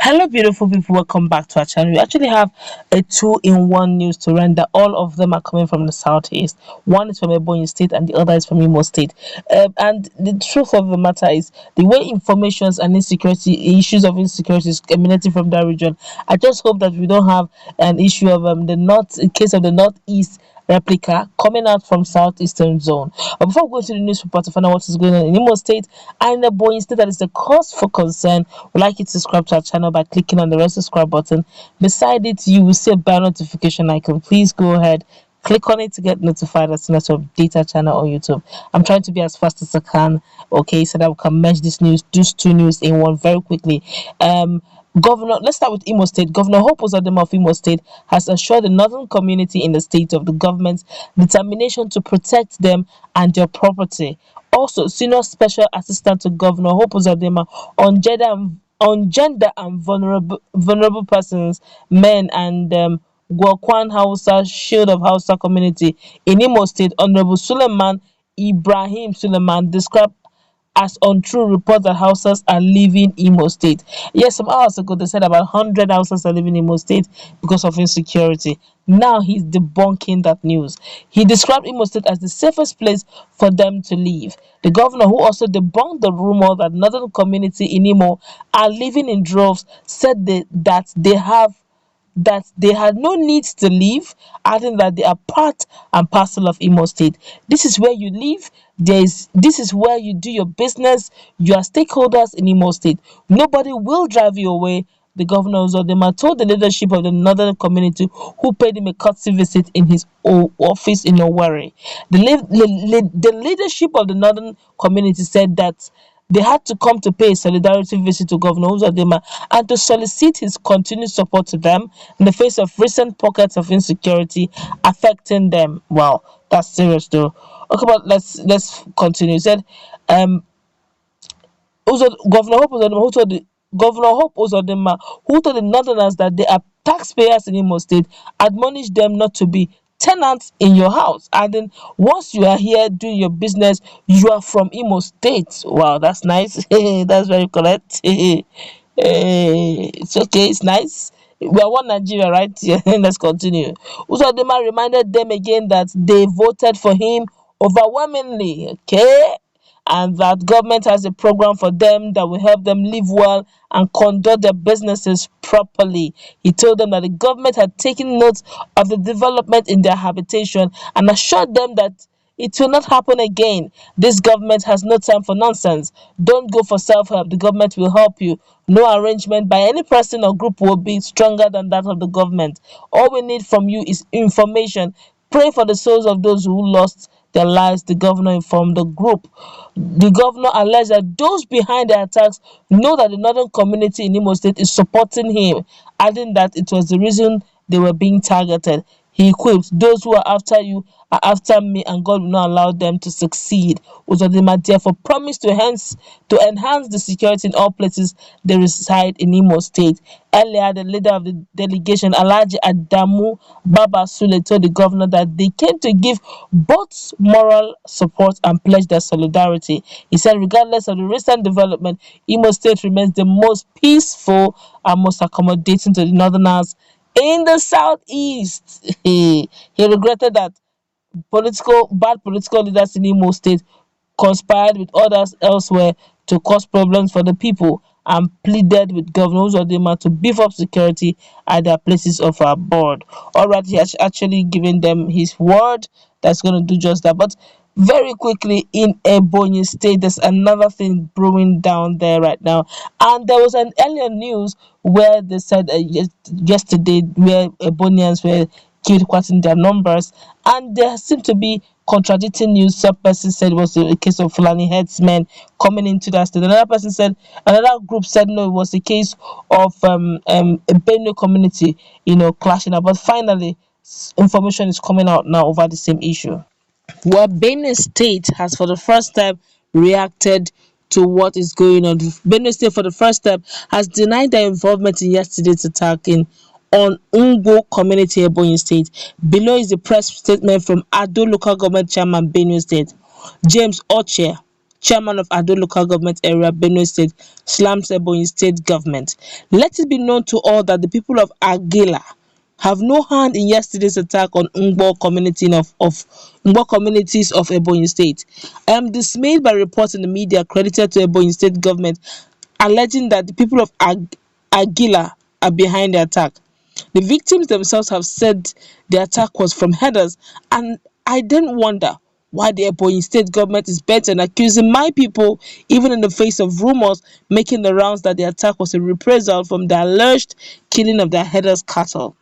Hello, beautiful people. Welcome back to our channel. We actually have a two-in-one news to render. All of them are coming from the southeast. One is from Ebonyi State, and the other is from Imo State. And the truth of the matter is, the way informations and insecurity issues of insecurity is emanating from that region. I just hope that we don't have an issue of the north, in case of the northeast replica coming out from southeastern zone. But before we go to the news report to find out what is going on in Imo State and the Ebonyi State that is the cause for concern, we'd like you to subscribe to our channel by clicking on the red subscribe button. Beside it, you will see a bell notification icon. Please go ahead, click on it to get notified as soon as we update our channel on YouTube. I'm trying to be as fast as I can, okay, so that we can merge this news, these two news in one very quickly. Governor, let's start with Imo State. Governor Hope Uzodinma of Imo State has assured the northern community in the state of the government's determination to protect them and their property. Also, Senior Special Assistant to Governor Hope Uzodinma on gender and vulnerable persons, men, and Gwakwan Hausa Shield of Hausa community in Imo State, Honorable Suleiman Ibrahim Suleiman described as untrue reports that houses are leaving Imo State. Yes, some hours ago they said about 100 houses are leaving Imo State because of insecurity. Now he's debunking that news. He described Imo State as the safest place for them to live. The governor, who also debunked the rumor that northern community in Imo are living in droves, said that they had no need to leave, adding that they are part and parcel of Imo State. This is where you live. This is where you do your business. You are stakeholders in Imo State. Nobody will drive you away. The governor Uzodinma told the leadership of the northern community, who paid him a courtesy visit in his office in Owerri. The leadership of the northern community said that they had to come to pay a solidarity visit to Governor Uzodinma and to solicit his continued support to them in the face of recent pockets of insecurity affecting them. Wow, that's serious though. Okay, but let's continue. He said, Governor Hope Uzodinma, who told the Northerners that they are taxpayers in Imo State, admonished them not to be tenants in your house. And then once you are here doing your business, you are from Imo State. Wow, that's nice. That's very correct. It's okay, it's nice. We are one Nigeria, right? Let's continue. Uzodinma reminded them again that they voted for him overwhelmingly. Okay, and that government has a program for them that will help them live well and conduct their businesses properly. He told them that the government had taken note of the development in their habitation and assured them that it will not happen again. This government has no time for nonsense. Don't go for self-help. The government will help you. No arrangement by any person or group will be stronger than that of the government. All we need from you is information. Pray for the souls of those who lost their lives, the governor informed the group. The governor alleged that those behind the attacks know that the northern community in Imo State is supporting him, adding that it was the reason they were being targeted. He quipped, "Those who are after you are after me, and God will not allow them to succeed." Uzodinma therefore promised to enhance the security in all places they reside in Imo State. Earlier, the leader of the delegation, Alhaji Adamu Baba Sule, told the governor that they came to give both moral support and pledge their solidarity. He said, regardless of the recent development, Imo State remains the most peaceful and most accommodating to the northerners in the southeast. He regretted that bad political leaders in Imo State conspired with others elsewhere to cause problems for the people, and pleaded with Governor Uzodinma to beef up security at their places of abode. Alright, he has actually given them his word that's going to do just that. But very quickly, in Ebonyi State, there's another thing brewing down there right now. And there was an earlier news where they said yesterday where Ebonians were killed quite in their numbers, and there seemed to be contradicting news. Some person said it was a case of Fulani Herdsmen coming into that state. Another group said no, it was a case of a Benue community, clashing up. But finally, information is coming out now over the same issue. Well, Benue State has for the first time reacted to what is going on. Benue State for the first time has denied their involvement in yesterday's attacking on Ngwo community, Ebonyi State. Below is the press statement from Ado local government chairman, Benue State, James Oche. chairman of Ado local government area, Benue State, slams Ebonyi state government. Let it be known to all that the people of Agila have no hand in yesterday's attack on Igbo communities of Ebonyi State. I am dismayed by reports in the media credited to Ebonyi State government alleging that the people of Agila are behind the attack. The victims themselves have said the attack was from herders, and I then wonder why the Ebonyi state government is bent on accusing my people, even in the face of rumors making the rounds that the attack was a reprisal from the alleged killing of their herders' cattle.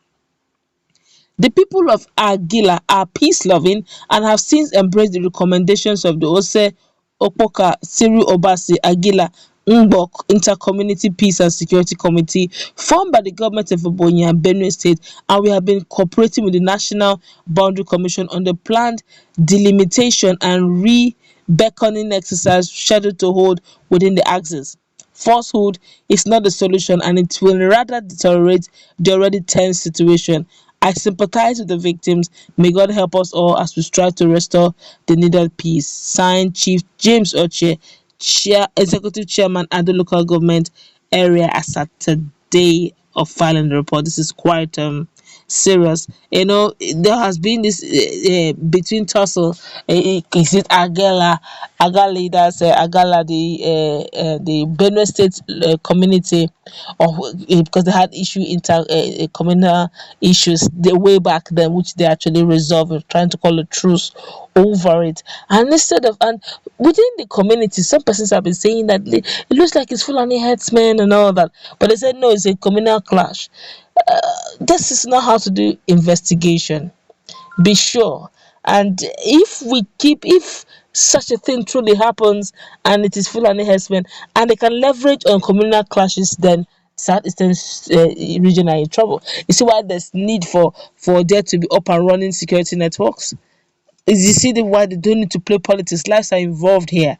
The people of Agila are peace-loving and have since embraced the recommendations of the Ose Opoka Siri Obasi Agila Mbok Inter-Community Peace and Security Committee formed by the government of Ebonyi and Benue State, and we have been cooperating with the National Boundary Commission on the planned delimitation and re-beckoning exercise scheduled to hold within the axis. Falsehood is not the solution, and it will rather deteriorate the already tense situation. I sympathize with the victims. May God help us all as we strive to restore the needed peace. Signed, Chief James Oche, Executive Chairman at the local government area, as at today of filing the report. This is quite serious. There has been this between tussle. Is it Agala leaders, Agala, the Benue State community, or because they had communal issues the way back then, which they actually resolved, trying to call a truce over it. And instead of, and within the community, some persons have been saying that it looks like it's Fulani Herdsmen and all that, but they said no, it's a communal clash. This is not how to do investigation. Be sure. And if such a thing truly happens and it is Fulani herdsmen and they can leverage on communal clashes, then Southeastern region are in trouble. You see why there's need for there to be up and running security networks. Is you see why they don't need to play politics. Lives are involved here.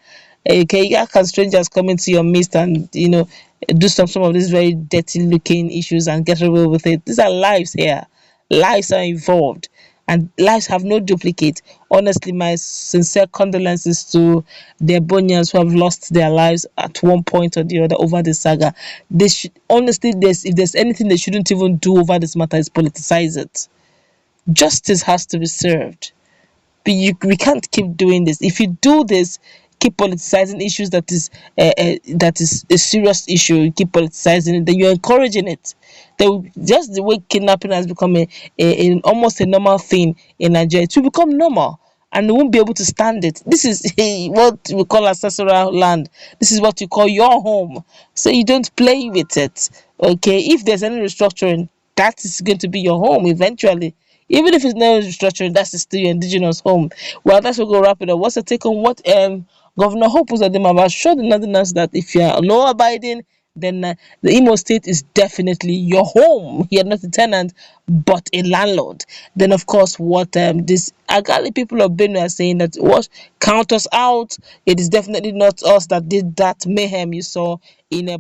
Okay, how can strangers come into your midst and do some of these very dirty looking issues and get away with it? These are lives here. Lives are involved, and lives have no duplicate. Honestly, my sincere condolences to the Ebonians who have lost their lives at one point or the other over the saga. They should honestly, if there's anything they shouldn't even do over this matter, is politicize it. Justice has to be served. We can't keep doing this. If you do this, keep politicizing issues that is a serious issue, you keep politicizing it, then you're encouraging it. Just the way kidnapping has become almost a normal thing in Nigeria, it will become normal and they won't be able to stand it. This is what we call ancestral land. This is what you call your home. So you don't play with it. Okay, if there's any restructuring, that is going to be your home eventually. Even if it's not restructuring, that's still your indigenous home. Well, that's what we'll wrap it up. What's your take on what Governor Hope Uzodinma assured the Northerners that if you are law abiding, then the Imo State is definitely your home. You're not a tenant, but a landlord. Then, of course, what these Agali people of Benue are saying that what count us out. It is definitely not us that did that mayhem you saw in a